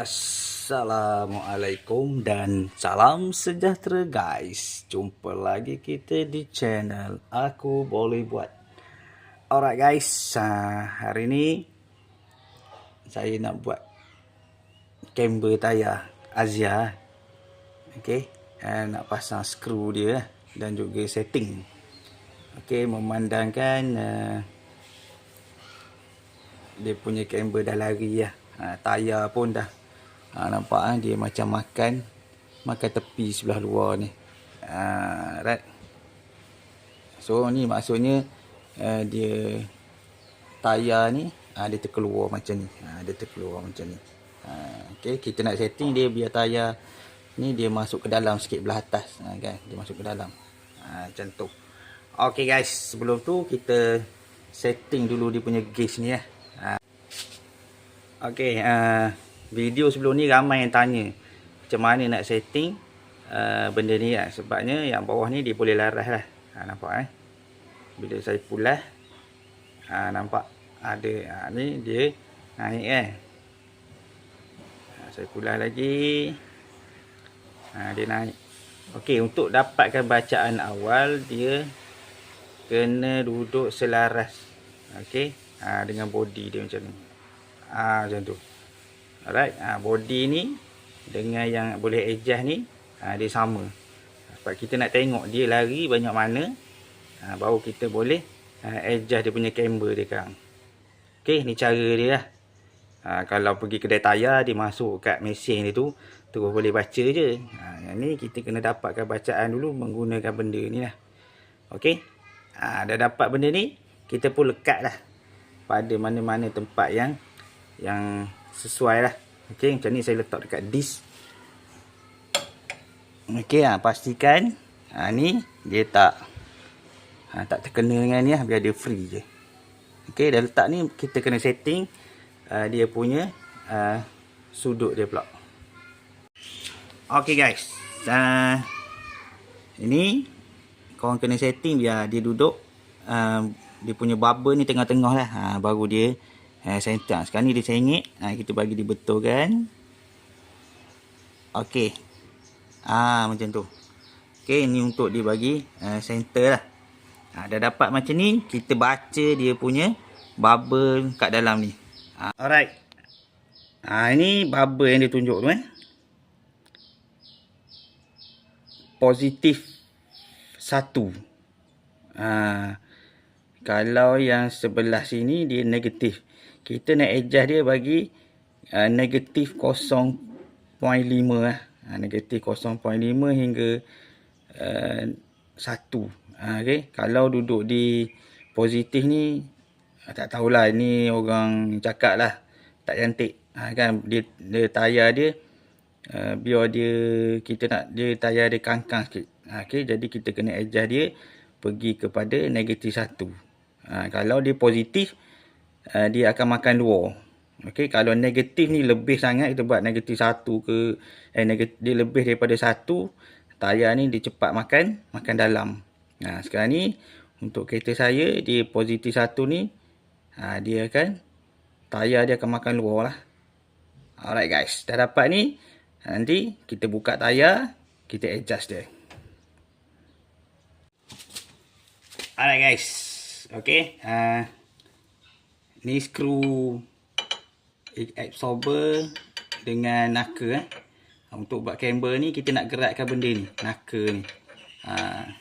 Assalamualaikum dan salam sejahtera guys. Jumpa lagi kita di channel Aku Boleh Buat. Alright guys, hari ini saya nak buat camber tayar Asia. Okay, nak pasang skru dia dan juga setting. Okay, memandangkan dia punya camber dah lari lah. Tayar pun dah nampak dia macam makan tepi sebelah luar ni. Right. So ni maksudnya dia tayar ni dia terkeluar macam ni. Dia terkeluar macam ni. Okay, kita nak setting dia biar tayar ni dia masuk ke dalam sikit belah atas. Kan, dia masuk ke dalam. Macam tu. Okay guys, sebelum tu kita setting dulu dia punya gauge ni lah. Okay, video sebelum ni ramai yang tanya macam mana nak setting benda ni lah. Sebabnya yang bawah ni dia boleh laras lah. Nampak bila saya pulas nampak ada ni dia naik kan. Saya pulas lagi dia naik. Okey, untuk dapatkan bacaan awal dia kena duduk selaras. Okey, dengan body dia macam ni. Macam tu. Alright, body ni dengan yang boleh adjust ni dia sama. Sebab kita nak tengok dia lari banyak mana, baru kita boleh adjust dia punya camber dia sekarang. Okey, ni cara dia lah. Kalau pergi kedai tayar, dia masuk kat mesin dia tu, terus boleh baca je. Yang ni kita kena dapatkan bacaan dulu menggunakan benda ni lah. Okey, dah dapat benda ni, kita pun lekat lah pada mana-mana tempat yang sesuai lah. Okey, macam ni saya letak dekat disk. Okey, pastikan ni dia tak terkena dengan ni lah, biar dia free je. Okey, dah letak ni, kita kena setting dia punya sudut dia pula. Okey guys, ini korang kena setting biar dia duduk dia punya bubble ni tengah-tengah lah, baru dia center. Sekarang ni dia sengit, kita bagi dibetulkan. Okey, macam tu. Okey, ni untuk dia bagi center lah. Dah dapat macam ni, kita baca dia punya bubble kat dalam ni. Alright, ini bubble yang dia tunjuk tu positif 1. Kalau yang sebelah sini dia negatif, kita nak adjust dia bagi negatif 0.5 lah. Negatif 0.5 hingga 1. Okay. Kalau duduk di positif ni, tak tahulah, ni orang cakap lah tak cantik. Kan dia tayar dia biar dia, kita nak dia tayar dia kangkang sikit. Okay, jadi kita kena adjust dia pergi kepada negatif 1. Kalau dia positif, dia akan makan luar. Okey, kalau negatif ni lebih sangat, kita buat negatif 1 ke dia lebih daripada 1, tayar ni dia cepat makan dalam. Sekarang ni untuk kereta saya, dia positif 1 ni, dia akan tayar dia akan makan luar lah. Alright guys, dah dapat ni, nanti kita buka tayar, kita adjust dia. Alright guys, okey, ni skru absorber dengan naka. Untuk buat camber ni, kita nak gerakkan benda ni, naka ni.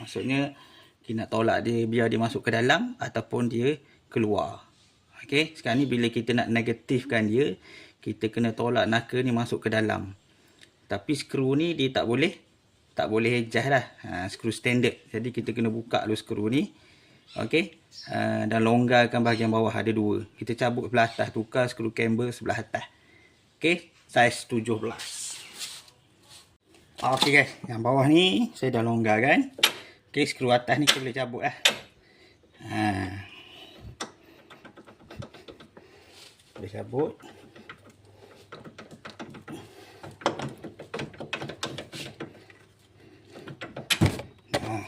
Maksudnya kita nak tolak dia biar dia masuk ke dalam ataupun dia keluar. Okey, sekarang ni bila kita nak negatifkan dia, kita kena tolak naka ni masuk ke dalam. Tapi skru ni dia tak boleh adjust lah, skru standard. Jadi kita kena buka dulu skru ni. Okey, dan longgarkan bahagian bawah, ada 2. Kita cabut sebelah atas, tukar skru camber sebelah atas. Okey, saiz 17. Okey guys, yang bawah ni saya dah longgarkan. Okey, skru atas ni kita boleh cabut lah. Boleh cabut.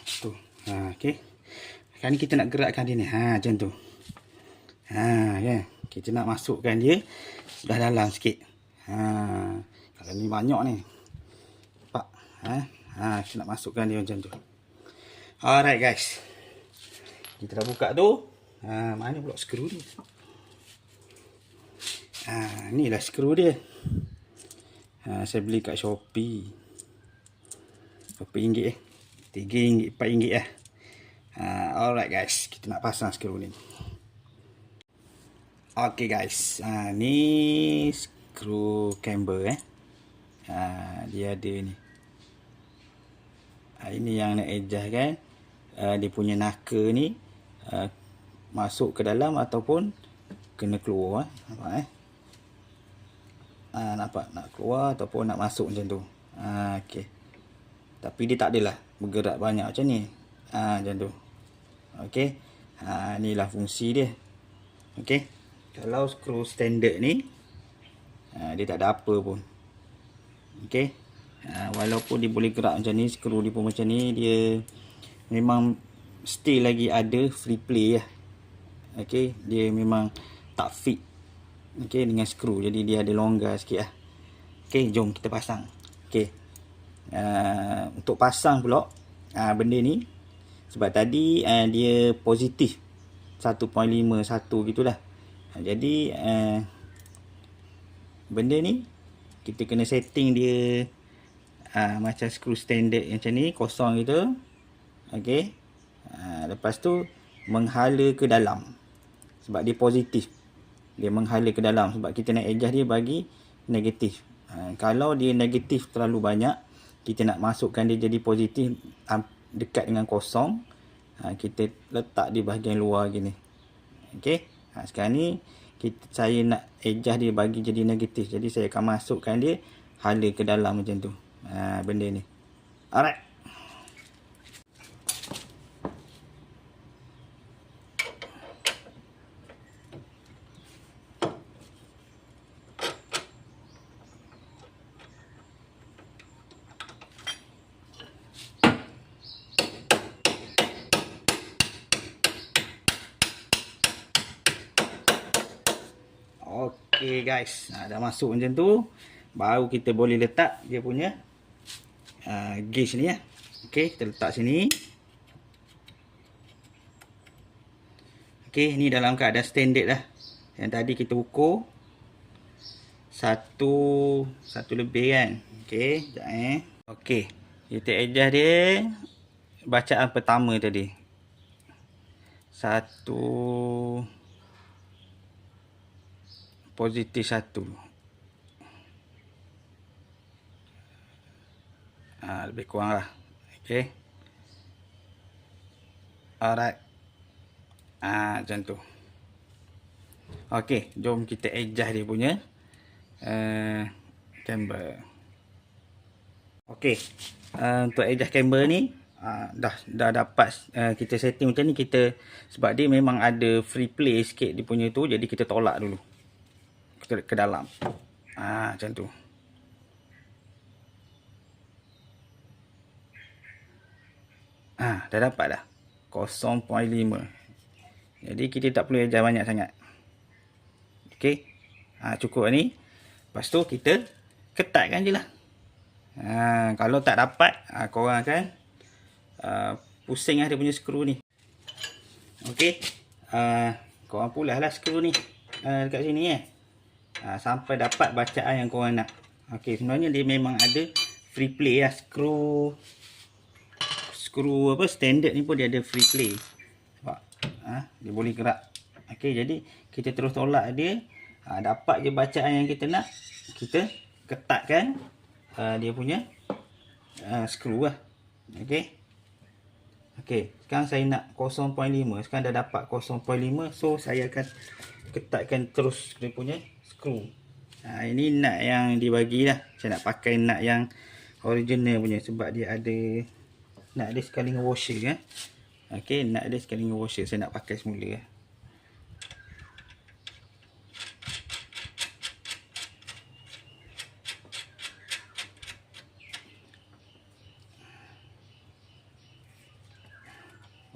Tu. Okey. Sekarang ni kita nak gerakkan dia ni. Macam tu. Kan. Kita nak masukkan dia sebelah dalam sikit. Kalau ni banyak ni. Nampak? Kita nak masukkan dia macam tu. Alright guys. Kita dah buka tu. Mana pula skru ni? Ni lah skru dia. Saya beli kat Shopee. Berapa ringgit RM3, RM4 lah. Alright guys. Kita nak pasang skru ni. Okay guys. Ni skru camber dia ada ni. Ini yang nak adjust kan. Dia punya naka ni masuk ke dalam ataupun kena keluar. Nampak nampak nak keluar ataupun nak masuk macam tu. Okey. Tapi dia tak adalah bergerak banyak macam ni. Macam tu. Okey. Inilah fungsi dia. Okey. Kalau skru standard ni dia tak ada apa pun. Okey. Walaupun dia boleh gerak macam ni, skru dia pun macam ni, dia memang still lagi ada free play lah. Okey, dia memang tak fit. Okey, dengan skru, jadi dia ada longgar sikit lah. Okey, jom kita pasang. Okey. Untuk pasang pula benda ni, sebab tadi dia positif 1.51 gitulah. Jadi benda ni kita kena setting dia macam skru standard macam ni, kosong gitu. Okey. Lepas tu menghala ke dalam. Sebab dia positif. Dia menghala ke dalam sebab kita nak adjust dia bagi negatif. Kalau dia negatif terlalu banyak, kita nak masukkan dia jadi positif dekat dengan kosong. Kita letak di bahagian luar gini. Okey. Sekarang ni saya nak adjust dia bagi jadi negatif. Jadi saya akan masukkan dia hala ke dalam macam tu. Benda ni. Alright. Okey guys. Dah masuk macam tu. Baru kita boleh letak dia punya gauge ni ya. Okey, kita letak sini. Okey, ni dalam keadaan standard lah. Yang tadi kita ukur satu lebih kan. Okey, sekejap Okey, kita adjust dia bacaan pertama tadi. 1 positif 1. Lebih kurang lah. Okey. Alright. Macam tu. Okey, jom kita adjust dia punya camber. Okey. Untuk adjust camber ni dah dapat kita setting macam ni. Kita sebab dia memang ada free play sikit dia punya tu, jadi kita tolak dulu. Kita ke dalam. Macam tu. Dah dapat dah 0.5. Jadi kita tak perlu adjust banyak sangat. Okey. Cukup ni. Lepas tu kita ketatkan je lah. Kalau tak dapat, korang akan pusing lah dia punya skru ni. Okey. Korang pulas lah skru ni dekat sini sampai dapat bacaan yang korang nak. Okey, sebenarnya dia memang ada free play lah. Skru apa standard ni pun dia ada free play. Sebab dia boleh gerak. Okey, jadi kita terus tolak dia. Dapat je bacaan yang kita nak, kita ketatkan dia punya skru lah. Okey. Okey, sekarang saya nak 0.5. Sekarang dah dapat 0.5. So saya akan ketatkan terus dia punya skru. Ini nut yang dibagi lah. Saya nak pakai nut yang original punya sebab dia ada nut dia sekali dengan washer Okey, nut dia sekali dengan washer saya nak pakai semula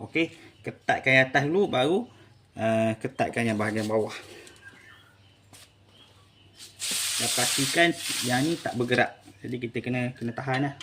Okey, ketatkan yang atas dulu, baru ketatkan yang bahagian bawah. pastikan yang ni tak bergerak. Jadi kita kena tahan lah.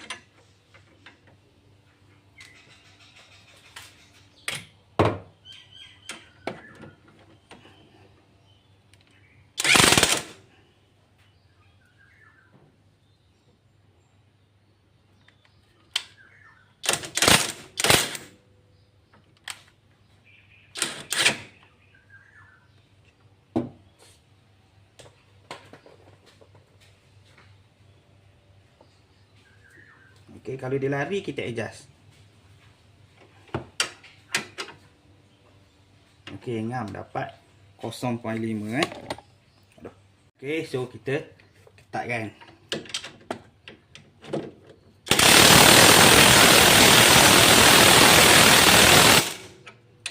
Okay, kalau dia lari kita adjust. Okay, ngam dapat 0.5 Okay, so kita ketatkan.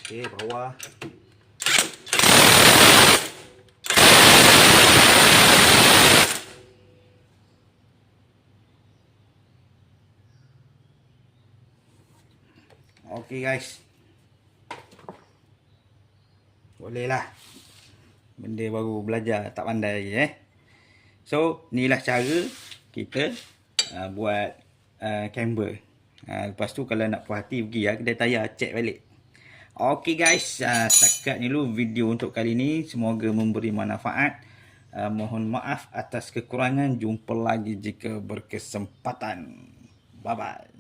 Okay, bawah. Okay guys, boleh lah. Benda baru belajar, tak pandai So inilah cara kita buat camber. Lepas tu kalau nak puas hati pergi kedai tayar check balik. Okay guys, setakat ni dulu video untuk kali ni. Semoga memberi manfaat. Mohon maaf atas kekurangan. Jumpa lagi jika berkesempatan. Bye bye.